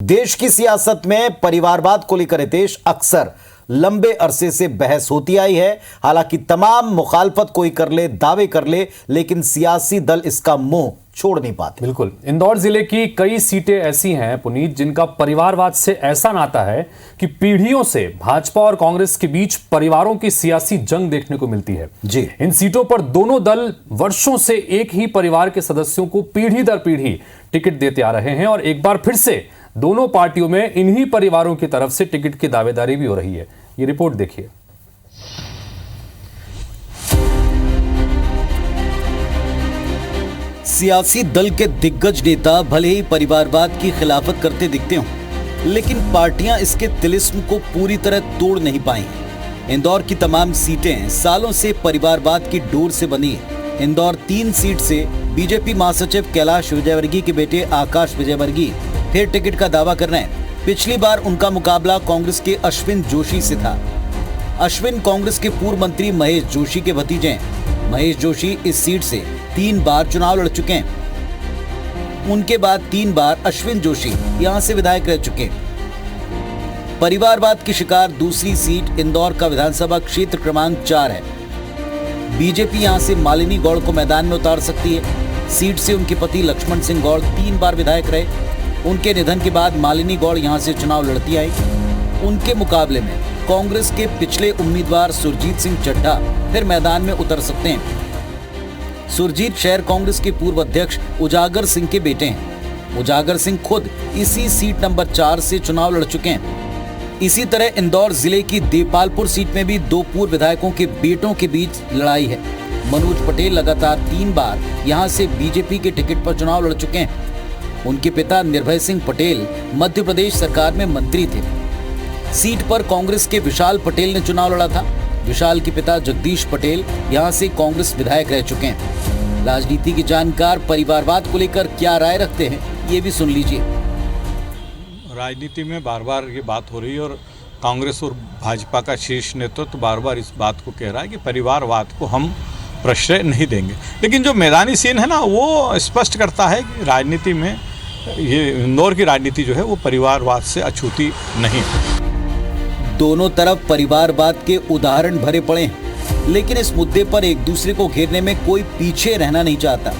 देश की सियासत में परिवारवाद को लेकर हितेश अक्सर लंबे अरसे से बहस होती आई है। हालांकि तमाम मुखालफत कोई कर ले, दावे कर ले, लेकिन सियासी दल इसका मुंह छोड़ नहीं पाते। बिल्कुल, इंदौर जिले की कई सीटें ऐसी हैं पुनीत, जिनका परिवारवाद से ऐसा नाता है कि पीढ़ियों से भाजपा और कांग्रेस के बीच परिवारों की सियासी जंग देखने को मिलती है। जी, इन सीटों पर दोनों दल वर्षों से एक ही परिवार के सदस्यों को पीढ़ी दर पीढ़ी टिकट देते आ रहे हैं और एक बार फिर से दोनों पार्टियों में इन्हीं परिवारों की तरफ से टिकट की दावेदारी भी हो रही है। ये रिपोर्ट देखिए। सियासी दल के दिग्गज नेता भले ही परिवारवाद की खिलाफत करते दिखते हों, लेकिन पार्टियां इसके तिलिस्म को पूरी तरह तोड़ नहीं पाई। इंदौर की तमाम सीटें सालों से परिवारवाद की डोर से बनी है। इंदौर 3 सीट से बीजेपी महासचिव कैलाश विजयवर्गीय के बेटे आकाश विजयवर्गीय फिर टिकट का दावा कर रहे हैं। पिछली बार उनका मुकाबला कांग्रेस के अश्विन जोशी से था। अश्विन कांग्रेस के पूर्व मंत्री महेश जोशी के भतीजे हैं। महेश जोशी इस सीट से 3 बार चुनाव लड़ चुके हैं। उनके बाद 3 बार अश्विन जोशी यहां से विधायक रह चुके हैं। परिवारवाद की शिकार दूसरी सीट इंदौर का विधानसभा क्षेत्र क्रमांक 4 है। बीजेपी यहां से मालिनी गौड़ को मैदान में उतार सकती है। सीट से उनके पति लक्ष्मण सिंह गौड़ 3 बार विधायक रहे। उनके निधन के बाद मालिनी गौड़ यहां से चुनाव लड़ती आई। उनके मुकाबले में कांग्रेस के पिछले उम्मीदवार सुरजीत सिंह चड्ढा फिर मैदान में उतर सकते हैं। सुरजीत शहर कांग्रेस के पूर्व अध्यक्ष उजागर सिंह के बेटे हैं। उजागर सिंह खुद इसी सीट नंबर 4 से चुनाव लड़ चुके हैं। इसी तरह इंदौर जिले की देपालपुर सीट में भी 2 पूर्व विधायकों के बेटों के बीच लड़ाई है। मनोज पटेल लगातार 3 बार यहां से बीजेपी के टिकट पर चुनाव लड़ चुके हैं। उनके पिता निर्भय सिंह पटेल मध्य प्रदेश सरकार में मंत्री थे। सीट पर कांग्रेस के विशाल पटेल ने चुनाव लड़ा था। विशाल के पिता जगदीश पटेल यहां से कांग्रेस विधायक रह चुके हैं। राजनीति के जानकार परिवारवाद को लेकर क्या राय रखते हैं, ये भी सुन लीजिए। राजनीति में बार बार ये बात हो रही है और कांग्रेस और भाजपा का शीर्ष नेतृत्व बार बार इस बात को कह रहा है कि परिवारवाद को हम प्रश्रय नहीं देंगे। लेकिन जो मैदानी सीन है ना, वो स्पष्ट करता है कि राजनीति में ये इंदौर की राजनीति जो है वो परिवारवाद से अछूती नहीं है। दोनों तरफ परिवारवाद के उदाहरण भरे पड़े हैं, लेकिन इस मुद्दे पर एक दूसरे को घेरने में कोई पीछे रहना नहीं चाहता।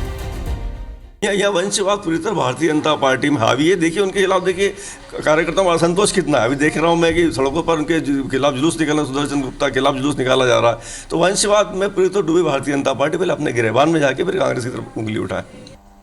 यह वंशवाद पूरी तरह भारतीय जनता पार्टी में हावी है। देखिए उनके खिलाफ, देखिए कार्यकर्ताओं का असंतोष कितना है। अभी देख रहा हूं मैं कि सड़कों पर उनके खिलाफ जुलूस निकालना, सुदर्शन गुप्ता के खिलाफ जुलूस निकाला जा रहा है। तो वंशवाद में पूरी तरह डूबी भारतीय जनता पार्टी पहले अपने गिरेबान में जाके फिर कांग्रेस की तरफ उंगली उठाए।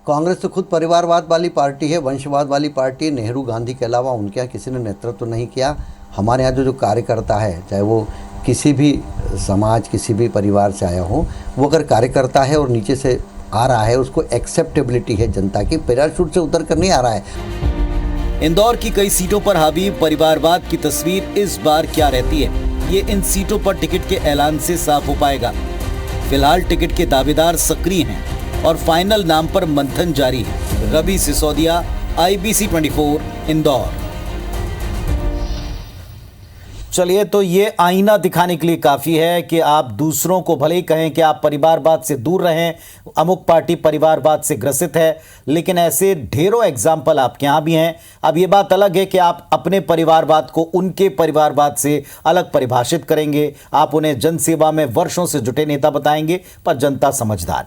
कांग्रेस तो खुद परिवारवाद वाली पार्टी है, वंशवाद वाली पार्टी। नेहरू गांधी के अलावा उनके यहाँ किसी ने नेतृत्व नहीं किया। हमारे यहाँ जो कार्यकर्ता है, चाहे वो किसी भी समाज, किसी भी परिवार से आया हो, वो अगर कार्यकर्ता है और नीचे से आ रहा है, उसको एक्सेप्टेबिलिटी है जनता की, पैराशूट से उतर कर नहीं आ रहा है। इंदौर की कई सीटों पर हावी परिवारवाद की तस्वीर इस बार क्या रहती है, ये इन सीटों पर टिकट के ऐलान से साफ हो पाएगा। फिलहाल टिकट के दावेदार सक्रिय हैं और फाइनल नाम पर मंथन जारी है। रवि सिसोदिया, IBC 24, इंदौर। चलिए, तो ये आईना दिखाने के लिए काफ़ी है कि आप दूसरों को भले ही कहें कि आप परिवारवाद से दूर रहें, अमुक पार्टी परिवारवाद से ग्रसित है, लेकिन ऐसे ढेरों एग्जाम्पल आपके यहाँ भी हैं। अब ये बात अलग है कि आप अपने परिवारवाद को उनके परिवारवाद से अलग परिभाषित करेंगे। आप उन्हें जनसेवा में वर्षों से जुटे नेता बताएंगे, पर जनता समझदार